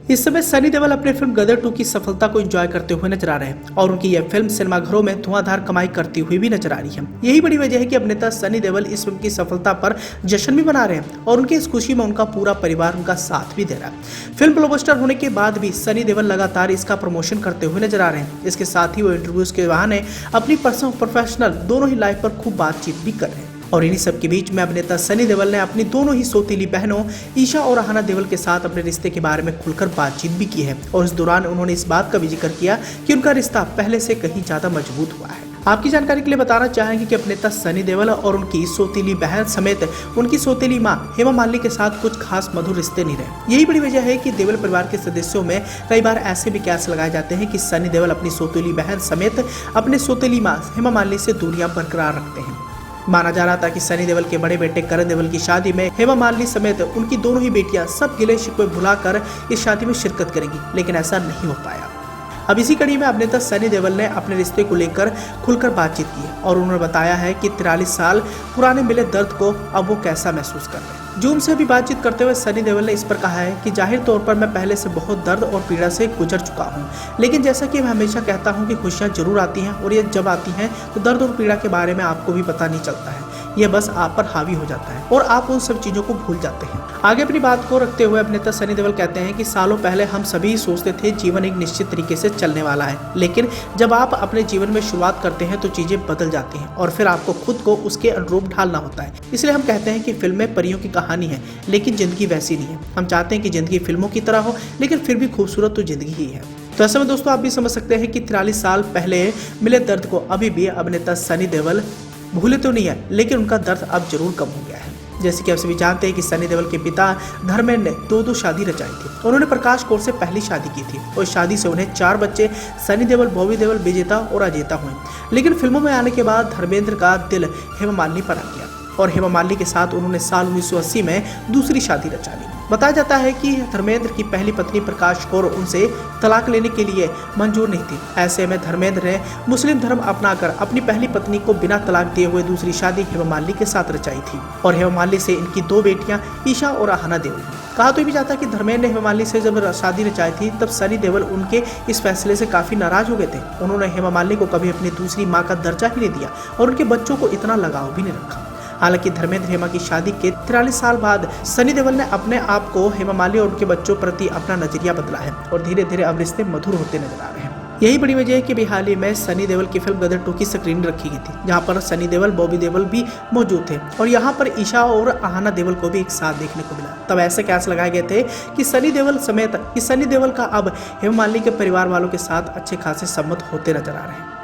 इस समय सनी देओल अपने फिल्म गदर 2 की सफलता को एंजॉय करते हुए नजर आ रहे हैं और उनकी यह फिल्म सिनेमाघरों में धुआंधार कमाई करती हुई भी नजर आ रही है। यही बड़ी वजह है कि अभिनेता सनी देओल इस फिल्म की सफलता पर जश्न भी मना रहे हैं और उनकी इस खुशी में उनका पूरा परिवार उनका साथ भी दे रहा है। फिल्म ब्लॉकबस्टर होने के बाद भी सनी देओल लगातार इसका प्रमोशन करते हुए नजर आ रहे हैं। इसके साथ ही वो इंटरव्यूज के बहाने अपनी पर्सनल प्रोफेशनल दोनों ही लाइफ पर खूब बातचीत भी कर रहे हैं। और इन्हीं सब के बीच में अभिनेता सनी देओल ने अपनी दोनों ही सौतेली बहनों ईशा और अहाना देओल के साथ अपने रिश्ते के बारे में खुलकर बातचीत भी की है और इस दौरान उन्होंने इस बात का भी जिक्र किया कि उनका रिश्ता पहले से कहीं ज्यादा मजबूत हुआ है। आपकी जानकारी के लिए बताना चाहेंगे कि अभिनेता सनी देओल और उनकी सौतेली बहन समेत उनकी सौतेली मां हेमा मालिनी के साथ कुछ खास मधुर रिश्ते नहीं रहे। यही बड़ी वजह है कि देओल परिवार के सदस्यों में कई बार ऐसे भी कयास लगाए जाते हैं कि सनी देओल अपनी सौतेली बहन समेत अपने सौतेली मां हेमा मालिनी से दूरियां बरकरार रखते हैं। माना जा रहा था कि सनी देओल के बड़े बेटे करण देओल की शादी में हेमा मालिनी समेत उनकी दोनों ही बेटियां सब गिले शिकवे भुलाकर इस शादी में शिरकत करेंगी, लेकिन ऐसा नहीं हो पाया। अब इसी कड़ी में अभिनेता सनी देओल ने अपने रिश्ते को लेकर खुलकर बातचीत की और उन्होंने बताया है कि 43 साल पुराने मिले दर्द को अब वो कैसा महसूस कर रहे हैं। जूम से भी बातचीत करते हुए सनी देओल ने इस पर कहा है कि जाहिर तौर पर मैं पहले से बहुत दर्द और पीड़ा से गुजर चुका हूँ, लेकिन जैसा कि मैं हमेशा कहता हूँ कि खुशियाँ जरूर आती हैं और ये जब आती हैं तो दर्द और पीड़ा के बारे में आपको भी पता नहीं चलता है, ये बस आप पर हावी हो जाता है और आप उन सब चीजों को भूल जाते हैं। आगे अपनी बात को रखते हुए अभिनेता सनी देओल कहते हैं कि सालों पहले हम सभी सोचते थे जीवन एक निश्चित तरीके से चलने वाला है, लेकिन जब आप अपने जीवन में शुरुआत करते हैं तो चीजें बदल जाती हैं और फिर आपको खुद को उसके अनुरूप ढालना होता है। इसलिए हम कहते हैं कि फिल्में परियों की कहानी है, लेकिन जिंदगी वैसी नहीं है। हम चाहते हैं कि जिंदगी फिल्मों की तरह हो, लेकिन फिर भी खूबसूरत तो जिंदगी ही है। तो ऐसे में दोस्तों आप भी समझ सकते हैं कि 43 साल पहले मिले दर्द को अभी भी अभिनेता सनी देओल भूले तो नहीं है, लेकिन उनका दर्द अब जरूर कम हो गया है। जैसे कि आप सभी जानते हैं कि सनी देओल के पिता धर्मेंद्र ने 2 शादी रचाई थी। उन्होंने प्रकाश कौर से पहली शादी की थी और शादी से उन्हें 4 बच्चे सनी देओल, बॉबी देओल, विजेता और अजेता हुए। लेकिन फिल्मों में आने के बाद धर्मेंद्र का दिल हेमा मालिनी पर आ गया और हेमा मालिनी के साथ उन्होंने साल 1980 में दूसरी शादी रचा ली। बताया जाता है कि धर्मेंद्र की पहली पत्नी प्रकाश कौर उनसे तलाक लेने के लिए मंजूर नहीं थी। ऐसे में धर्मेंद्र ने मुस्लिम धर्म अपनाकर अपनी पहली पत्नी को बिना तलाक दिए हुए दूसरी शादी हेमा मालिनी के साथ रचाई थी और हेमा मालिनी से इनकी 2 बेटियां ईशा और अहाना देओल। कहा तो भी जाता है कि धर्मेंद्र ने हेमा मालिनी से जब शादी रचाई थी तब सनी देओल उनके इस फैसले से काफी नाराज हो गए थे। उन्होंने हेमा मालिनी को कभी अपनी दूसरी माँ का दर्जा ही नहीं दिया और उनके बच्चों को इतना लगाव भी नहीं रखा। हालांकि धर्मेंद्र हेमा की शादी के 43 साल बाद सनी देओल ने अपने आप को हेमा मालिनी और उनके बच्चों प्रति अपना नजरिया बदला है और धीरे धीरे अब रिश्ते मधुर होते नजर आ रहे हैं। यही बड़ी वजह है कि हाल ही में सनी देओल की फिल्म गदर 2 की स्क्रीनिंग रखी गई थी, जहां पर सनी देओल, बॉबी देओल भी मौजूद थे और यहां पर ईशा और अहाना देओल को भी एक साथ देखने को मिला। तब ऐसे कयास लगाए गए थे कि सनी देओल का अब हेमा मालिनी के परिवार वालों के साथ अच्छे खासे संबंध होते नजर आ रहे हैं।